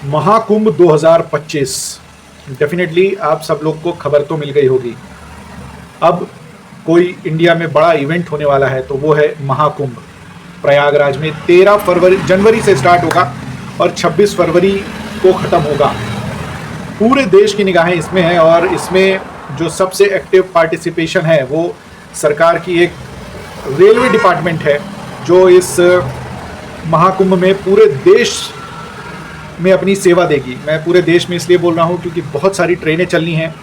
Mahakumbh 2025 definitely आप सब लोग को खबर तो मिल गई होगी। अब कोई इंडिया में बड़ा इवेंट होने वाला है तो वो है महाकुंभ। प्रयागराज में 13 जनवरी से स्टार्ट होगा और 26 फरवरी को ख़त्म होगा। पूरे देश की निगाहें इसमें हैं और इसमें जो सबसे एक्टिव पार्टिसिपेशन है वो सरकार की एक रेलवे डिपार्टमेंट है जो इस महाकुंभ में पूरे देश में अपनी सेवा देगी। मैं पूरे देश में इसलिए बोल रहा हूँ क्योंकि बहुत सारी ट्रेनें चलनी हैं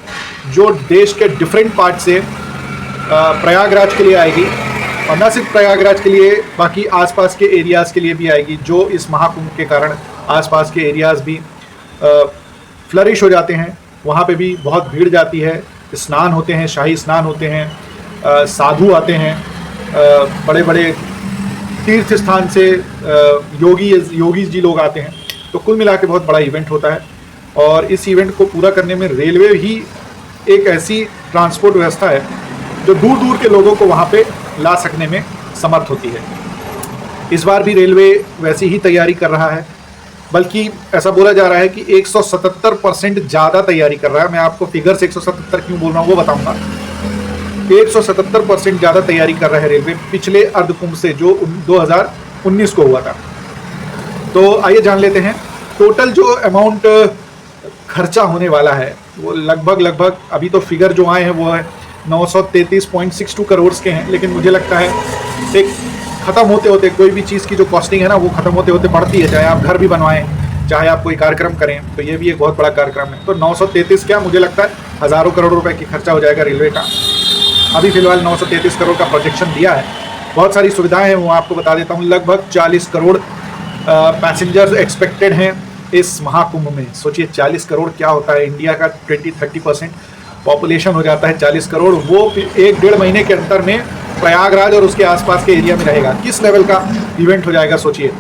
जो देश के डिफरेंट पार्ट से प्रयागराज के लिए आएगी और न सिर्फ प्रयागराज के लिए बाकी आसपास के एरियाज़ के लिए भी आएगी, जो इस महाकुंभ के कारण आसपास के एरियाज़ भी फ्लरिश हो जाते हैं। वहाँ पे भी बहुत भीड़ जाती है, स्नान होते हैं, शाही स्नान होते हैं, साधु आते हैं, बड़े बड़े तीर्थ स्थान से योगी जी लोग आते हैं। तो कुल मिला के बहुत बड़ा इवेंट होता है और इस इवेंट को पूरा करने में रेलवे ही एक ऐसी ट्रांसपोर्ट व्यवस्था है जो दूर दूर के लोगों को वहाँ पे ला सकने में समर्थ होती है। इस बार भी रेलवे वैसी ही तैयारी कर रहा है, बल्कि ऐसा बोला जा रहा है कि 177% ज़्यादा तैयारी कर रहा है। मैं आपको फिगर से 177 क्यों बोल रहा हूँ वो बताऊँगा। 177% ज़्यादा तैयारी कर रहा है रेलवे पिछले अर्धकुंभ से जो 2019 को हुआ था। तो आइए जान लेते हैं टोटल जो अमाउंट खर्चा होने वाला है वो लगभग अभी तो फिगर जो आए हैं वो है 933.62 करोड़ के हैं, लेकिन मुझे लगता है एक ख़त्म होते होते कोई भी चीज़ की जो कॉस्टिंग है ना वो ख़त्म होते होते बढ़ती है। चाहे आप घर भी बनवाएं, चाहे आप कोई कार्यक्रम करें, तो ये भी एक बहुत बड़ा कार्यक्रम है। तो 933 क्या, मुझे लगता है हज़ारों करोड़ रुपए की खर्चा हो जाएगा रेलवे का। अभी फिलहाल 933 करोड़ का प्रोजेक्शन दिया है। बहुत सारी सुविधाएँ हैं वो आपको बता देता हूँ। लगभग 40 करोड़ पैसेंजर्स एक्सपेक्टेड हैं इस महाकुंभ में। सोचिए 40 करोड़ क्या होता है, इंडिया का 20-30% पॉपुलेशन हो जाता है 40 करोड़। वो 1-1.5 महीने के अंतर में प्रयागराज और उसके आसपास के एरिया में रहेगा। किस लेवल का इवेंट हो जाएगा सोचिए।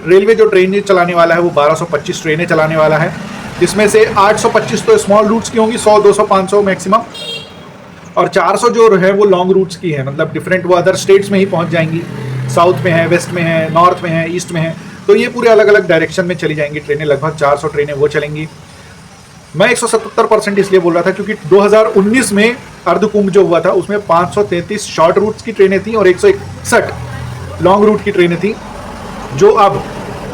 रेलवे जो ट्रेनें चलाने वाला है वो 1225 ट्रेनें चलाने वाला है, जिसमें से 825 तो स्मॉल रूट्स की होंगी, 100, 200, 500 मैक्सिमम, और 400 जो है वो लॉन्ग रूट्स की है, मतलब डिफरेंट वो अदर स्टेट्स में ही पहुँच जाएंगी। साउथ में है, वेस्ट में है, नॉर्थ में है, ईस्ट में है, तो ये पूरे अलग अलग डायरेक्शन में चली जाएंगी ट्रेनें। लगभग 400 ट्रेनें वो चलेंगी। मैं 177% इसलिए बोल रहा था क्योंकि 2019 में अर्धकुंभ जो हुआ था उसमें 533 शॉर्ट रूट्स की ट्रेनें थी और 161 लॉन्ग रूट की ट्रेनें थी, जो अब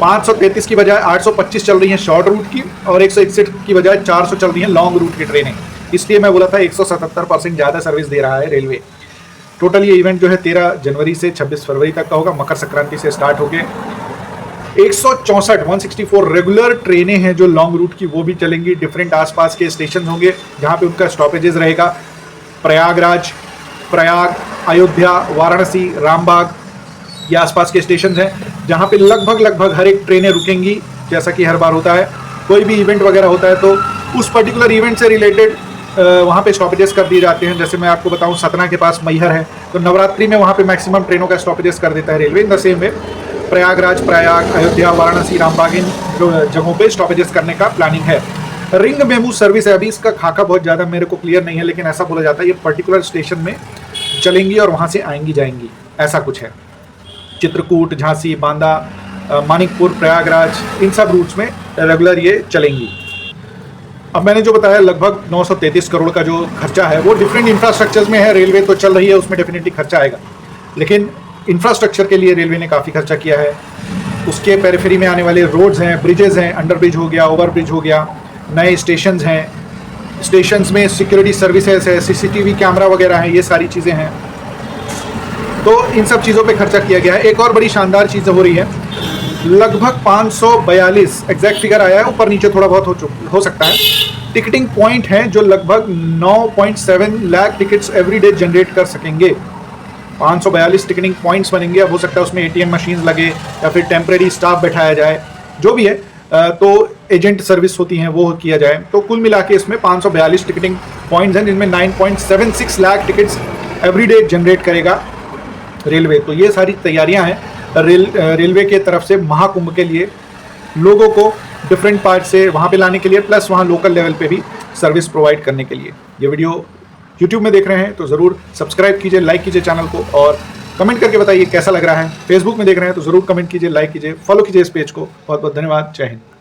533 की बजाय 825 चल रही हैं शॉर्ट रूट की और 161 की बजाय 400 चल रही हैं लॉन्ग रूट की ट्रेनें। इसलिए मैं बोला था 177% ज़्यादा सर्विस दे रहा है रेलवे। टोटल ये इवेंट जो है 13 जनवरी से 26 फरवरी तक का होगा। मकर संक्रांति से स्टार्ट होके 164 रेगुलर ट्रेनें हैं जो लॉन्ग रूट की, वो भी चलेंगी। डिफरेंट आसपास के स्टेशन होंगे जहाँ पे उनका स्टॉपेजेस रहेगा। प्रयागराज, प्रयाग, अयोध्या, वाराणसी, रामबाग, ये आसपास के स्टेशन हैं जहाँ पे लगभग हर एक ट्रेनें रुकेंगी। जैसा कि हर बार होता है, कोई भी इवेंट वगैरह होता है तो उस पर्टिकुलर इवेंट से रिलेटेड वहाँ पे स्टॉपेजेस कर दिए जाते हैं। जैसे मैं आपको बताऊँ, सतना के पास मैहर है तो नवरात्रि में वहाँ पे मैक्सिमम ट्रेनों का स्टॉपेजेस कर देता है railway. In the same way Prayagraj, Prayag, Ayodhya, Varanasi, Rambagh, इन जगहों पे स्टॉपेजेस करने का प्लानिंग है। रिंग मेमू सर्विस है, अभी इसका खाका बहुत ज़्यादा मेरे को क्लियर नहीं है, लेकिन ऐसा बोला जाता है ये पर्टिकुलर स्टेशन में चलेंगी और वहाँ से आएंगी जाएंगी, ऐसा कुछ है। चित्रकूट, झांसी, बांदा, मानिकपुर, प्रयागराज, इन सब रूट्स में रेगुलर ये चलेंगी। अब मैंने जो बताया लगभग 933 करोड़ का जो खर्चा है वो डिफरेंट इंफ्रास्ट्रक्चर्स में है। रेलवे तो चल रही है, उसमें डेफिनेटली खर्चा आएगा, लेकिन इंफ्रास्ट्रक्चर के लिए रेलवे ने काफ़ी खर्चा किया है। उसके पेरिफेरी में आने वाले रोड्स हैं, ब्रिजेज़ हैं, अंडर ब्रिज हो गया, ओवर ब्रिज हो गया, नए स्टेशंस हैं, स्टेशंस में सिक्योरिटी सर्विसेज है, CCTV कैमरा वगैरह है, ये सारी चीज़ें हैं। तो इन सब चीज़ों पे खर्चा किया गया है। एक और बड़ी शानदार चीज़ हो रही है, लगभग 542 एग्जैक्ट फिगर आया है, ऊपर नीचे थोड़ा बहुत हो सकता है, टिकटिंग पॉइंट हैं जो लगभग 9.7 lakh tickets every day generate कर सकेंगे। 542 टिकटिंग पॉइंट्स बनेंगे। अब हो सकता है उसमें ATM मशीन्स लगे या फिर टेम्प्रेरी स्टाफ बैठाया जाए, जो भी है, तो एजेंट सर्विस होती हैं वो किया जाए। तो कुल मिला के इसमें 542 टिकटिंग पॉइंट्स हैं जिनमें 9.76 lakh tickets every day generate करेगा रेलवे। तो ये सारी तैयारियां हैं रेलवे के तरफ से महाकुंभ के लिए, लोगों को डिफरेंट पार्ट से वहाँ पे लाने के लिए, प्लस वहाँ लोकल लेवल पे भी सर्विस प्रोवाइड करने के लिए। ये वीडियो YouTube में देख रहे हैं तो ज़रूर सब्सक्राइब कीजिए, लाइक कीजिए चैनल को और कमेंट करके बताइए कैसा लग रहा है। फेसबुक में देख रहे हैं तो ज़रूर कमेंट कीजिए, लाइक कीजिए, फॉलो कीजिए इस पेज को। बहुत बहुत धन्यवाद। जय हिंद।